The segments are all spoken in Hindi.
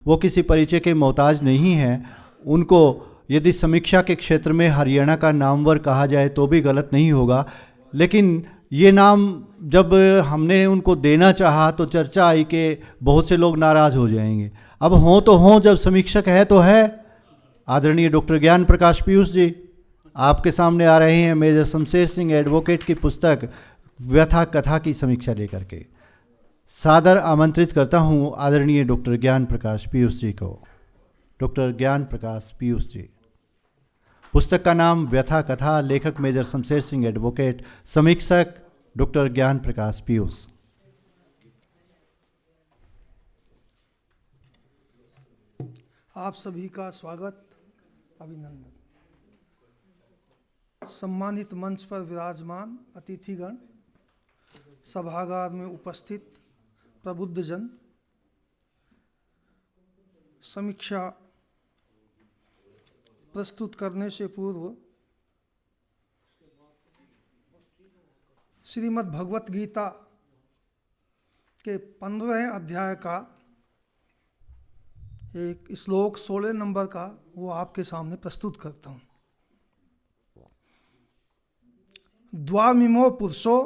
वो किसी परिचय के मोहताज नहीं हैं। उनको यदि समीक्षा के क्षेत्र में हरियाणा का नामवर कहा जाए तो भी गलत नहीं होगा, लेकिन ये नाम जब हमने उनको देना चाहा तो चर्चा आई कि बहुत से लोग नाराज़ हो जाएंगे। अब हों तो हों, जब समीक्षक है तो है। आदरणीय डॉक्टर ज्ञान प्रकाश पीयूष जी आपके सामने आ रहे हैं मेजर शमशेर सिंह एडवोकेट की पुस्तक व्यथा कथा की समीक्षा लेकर के। सादर आमंत्रित करता हूं आदरणीय डॉक्टर ज्ञान प्रकाश पीयूष जी को। डॉक्टर ज्ञान प्रकाश पीयूष जी। पुस्तक का नाम व्यथा कथा, लेखक मेजर शमशेर सिंह एडवोकेट, समीक्षक डॉक्टर ज्ञान प्रकाश पीयूष। आप सभी का स्वागत, अभिनंदन। सम्मानित मंच पर विराजमान अतिथिगण, सभागार में उपस्थित प्रबुद्धजन, समीक्षा प्रस्तुत करने से पूर्व श्रीमद् भगवत गीता के 15वें अध्याय का एक श्लोक 16 नंबर का वो आपके सामने प्रस्तुत करता हूँ। द्वामिमो पुरुषो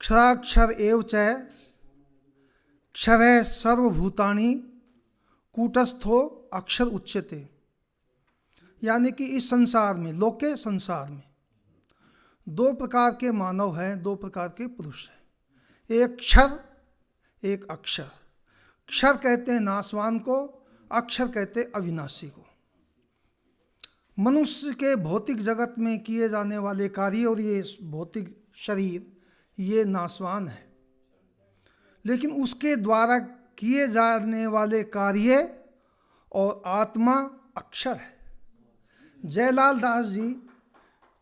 क्षराक्षर एव च क्षरे सर्वभूतानि कूटस्थो अक्षर उच्यते। यानी कि इस संसार में, लोके संसार में दो प्रकार के मानव हैं, दो प्रकार के पुरुष हैं, एक क्षर एक अक्षर। क्षर कहते हैं नाशवान को, अक्षर कहते हैं अविनाशी को। मनुष्य के भौतिक जगत में किए जाने वाले कार्य और ये भौतिक शरीर ये नाशवान है, लेकिन उसके द्वारा किए जाने वाले कार्य और आत्मा अक्षर है। जयलाल दास जी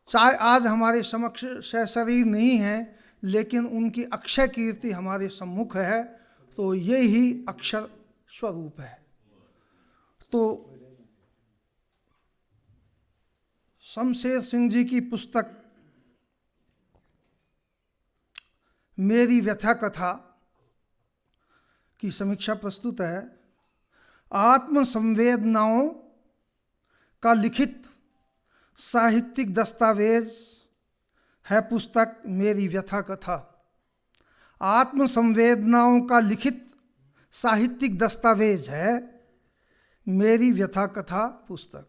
चाहे आज हमारे समक्ष शरीर नहीं है, लेकिन उनकी अक्षय कीर्ति हमारे सम्मुख है, तो ये ही अक्षर स्वरूप है। तो शमशेर सिंह जी की पुस्तक मेरी व्यथा कथा की समीक्षा प्रस्तुत है। आत्म संवेदनाओं का लिखित साहित्यिक दस्तावेज है पुस्तक मेरी व्यथा कथा। आत्म संवेदनाओं का लिखित साहित्यिक दस्तावेज है मेरी व्यथा कथा पुस्तक।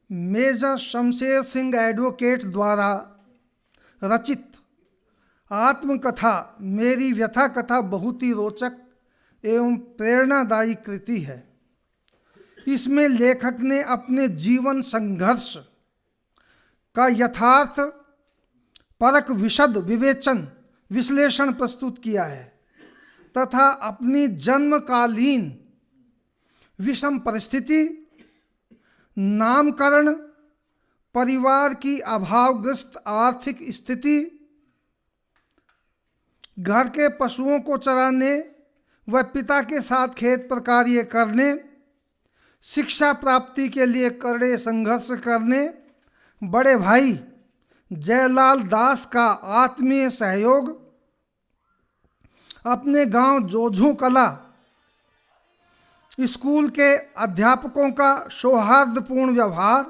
मेजर शमशेर सिंह एडवोकेट द्वारा रचित आत्मकथा मेरी व्यथा कथा बहुत ही रोचक एवं प्रेरणादायी कृति है। इसमें लेखक ने अपने जीवन संघर्ष का यथार्थ परक विशद विवेचन विश्लेषण प्रस्तुत किया है तथा अपनी जन्मकालीन विषम परिस्थिति, नामकरण, परिवार की अभावग्रस्त आर्थिक स्थिति, घर के पशुओं को चराने व पिता के साथ खेत पर कार्य करने, शिक्षा प्राप्ति के लिए कड़े संघर्ष करने, बड़े भाई जयलाल दास का आत्मीय सहयोग, अपने गांव जोझू कला स्कूल के अध्यापकों का सौहार्दपूर्ण व्यवहार,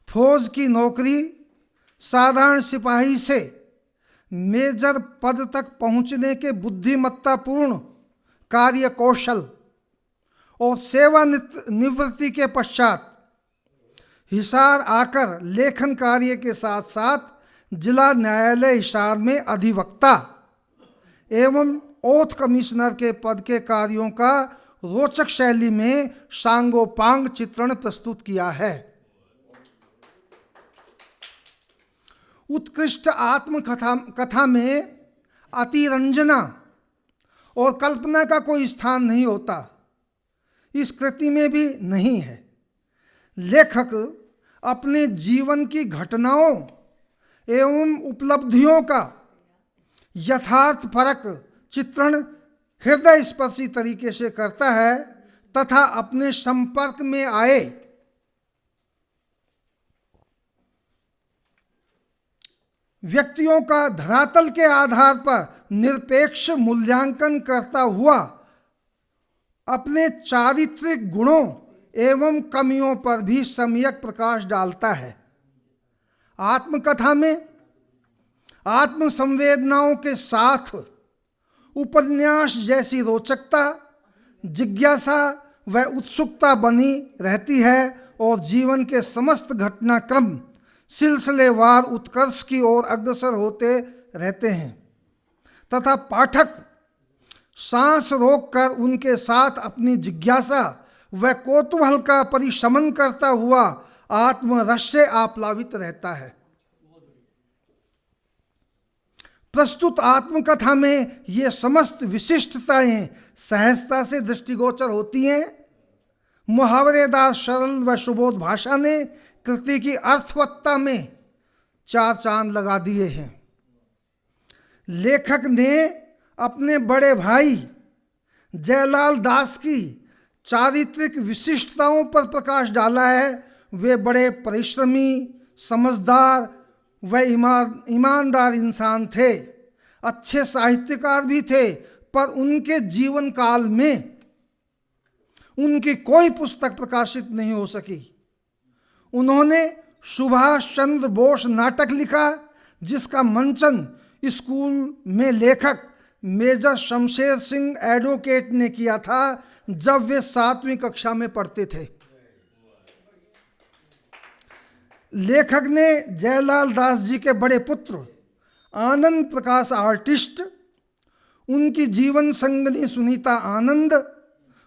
फौज की नौकरी, साधारण सिपाही से मेजर पद तक पहुंचने के बुद्धिमत्तापूर्ण कार्य कौशल और सेवा निवृत्ति के पश्चात हिसार आकर लेखन कार्य के साथ साथ जिला न्यायालय हिसार में अधिवक्ता एवं ओथ कमिश्नर के पद के कार्यों का रोचक शैली में सांगोपांग चित्रण प्रस्तुत किया है। उत्कृष्ट आत्मकथा में अतिरंजना और कल्पना का कोई स्थान नहीं होता, इस कृति में भी नहीं है। लेखक अपने जीवन की घटनाओं एवं उपलब्धियों का यथार्थपरक चित्रण हृदय स्पर्शी तरीके से करता है तथा अपने संपर्क में आए व्यक्तियों का धरातल के आधार पर निरपेक्ष मूल्यांकन करता हुआ अपने चारित्रिक गुणों एवं कमियों पर भी सम्यक प्रकाश डालता है। आत्मकथा में आत्म संवेदनाओं के साथ उपन्यास जैसी रोचकता, जिज्ञासा व उत्सुकता बनी रहती है और जीवन के समस्त घटनाक्रम सिलसिलेवार उत्कर्ष की ओर अग्रसर होते रहते हैं तथा पाठक सांस रोककर उनके साथ अपनी जिज्ञासा व कौतूहल का परिशमन करता हुआ आत्मरस से आप्लावित रहता है। प्रस्तुत आत्मकथा में ये समस्त विशिष्टताएं सहजता से दृष्टिगोचर होती हैं। मुहावरेदार सरल व सुबोध भाषा ने कृति की अर्थवत्ता में चार चांद लगा दिए हैं। लेखक ने अपने बड़े भाई जयलाल दास की चारित्रिक विशिष्टताओं पर प्रकाश डाला है। वे बड़े परिश्रमी, समझदार व ईमानदार इंसान थे, अच्छे साहित्यकार भी थे, पर उनके जीवन काल में उनकी कोई पुस्तक प्रकाशित नहीं हो सकी। उन्होंने सुभाष चंद्र बोस नाटक लिखा, जिसका मंचन स्कूल में लेखक मेजर शमशेर सिंह एडवोकेट ने किया था जब वे 7वीं कक्षा में पढ़ते थे। लेखक ने जयलाल दास जी के बड़े पुत्र आनंद प्रकाश आर्टिस्ट, उनकी जीवन संगनी सुनीता आनंद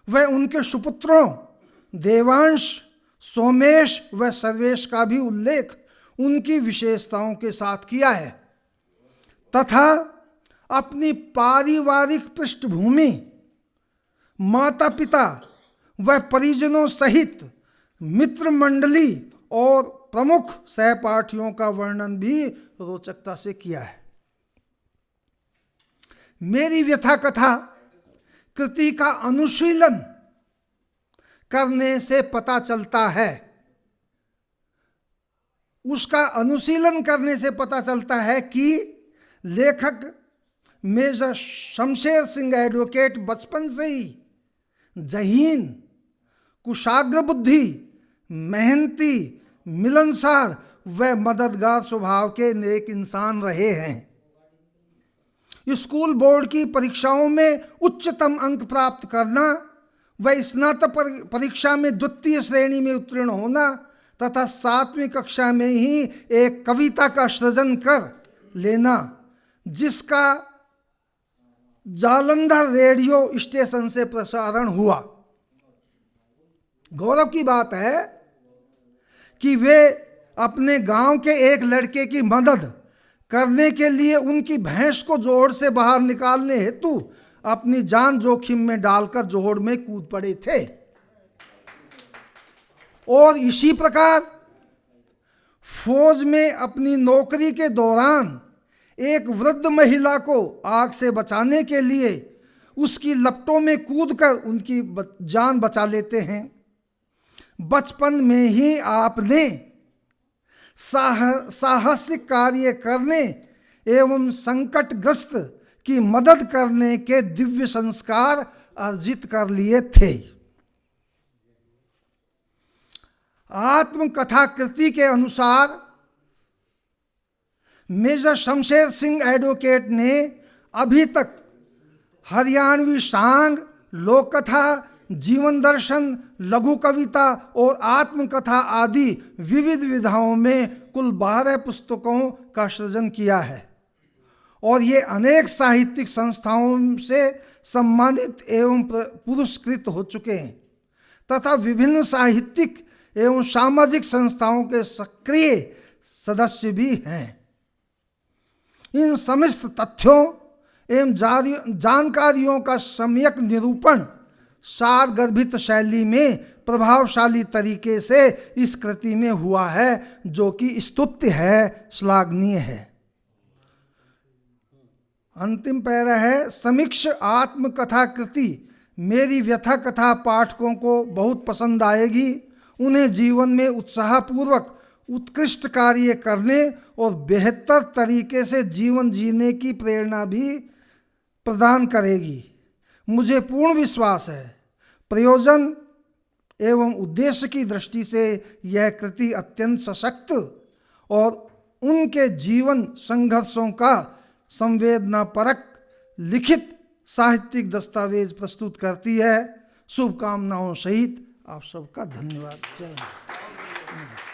व उनके सुपुत्रों देवांश, सोमेश व सर्वेश का भी उल्लेख उनकी विशेषताओं के साथ किया है तथा अपनी पारिवारिक पृष्ठभूमि, माता पिता व परिजनों सहित मित्र मंडली और प्रमुख सहपाठियों का वर्णन भी रोचकता से किया है। मेरी व्यथा कथा कृति का अनुशीलन करने से पता चलता है। उसका अनुशीलन करने से पता चलता है कि लेखक मेजर शमशेर सिंह एडवोकेट बचपन से ही जहीन, कुशाग्र बुद्धि, मेहनती, मिलनसार व मददगार स्वभाव के नेक इंसान रहे हैं। स्कूल बोर्ड की परीक्षाओं में उच्चतम अंक प्राप्त करना व स्नातक परीक्षा में द्वितीय श्रेणी में उत्तीर्ण होना तथा 7वीं कक्षा में ही एक कविता का सृजन कर लेना, जिसका जालंधर रेडियो स्टेशन से प्रसारण हुआ। गौरव की बात है कि वे अपने गांव के एक लड़के की मदद करने के लिए उनकी भैंस को जोहड़ से बाहर निकालने हेतु अपनी जान जोखिम में डालकर जोहड़ में कूद पड़े थे। और इसी प्रकार फौज में अपनी नौकरी के दौरान एक वृद्ध महिला को आग से बचाने के लिए उसकी लपटों में कूदकर उनकी जान बचा लेते हैं। बचपन में ही आपने साहसिक कार्य करने एवं संकटग्रस्त की मदद करने के दिव्य संस्कार अर्जित कर लिए थे। आत्मकथा कृति के अनुसार मेजर शमशेर सिंह एडवोकेट ने अभी तक हरियाणवी सांग, लोक कथा, जीवन दर्शन, लघु कविता और आत्मकथा आदि विविध विधाओं में कुल 12 पुस्तकों का सृजन किया है और ये अनेक साहित्यिक संस्थाओं से सम्मानित एवं पुरस्कृत हो चुके हैं तथा विभिन्न साहित्यिक एवं सामाजिक संस्थाओं के सक्रिय सदस्य भी हैं। इन समस्त तथ्यों एवं जानकारियों का सम्यक निरूपण सारगर्भित शैली में प्रभावशाली तरीके से इस कृति में हुआ है, जो कि स्तुत्य है, श्लाघनीय है। अंतिम पैरा है, समीक्ष आत्मकथा कृति मेरी व्यथा कथा पाठकों को बहुत पसंद आएगी। उन्हें जीवन में उत्साहपूर्वक उत्कृष्ट कार्य करने और बेहतर तरीके से जीवन जीने की प्रेरणा भी प्रदान करेगी। मुझे पूर्ण विश्वास है प्रयोजन एवं उद्देश्य की दृष्टि से यह कृति अत्यंत सशक्त और उनके जीवन संघर्षों का संवेदनापरक लिखित साहित्यिक दस्तावेज प्रस्तुत करती है। शुभकामनाओं सहित आप सबका धन्यवाद। जय हिंद।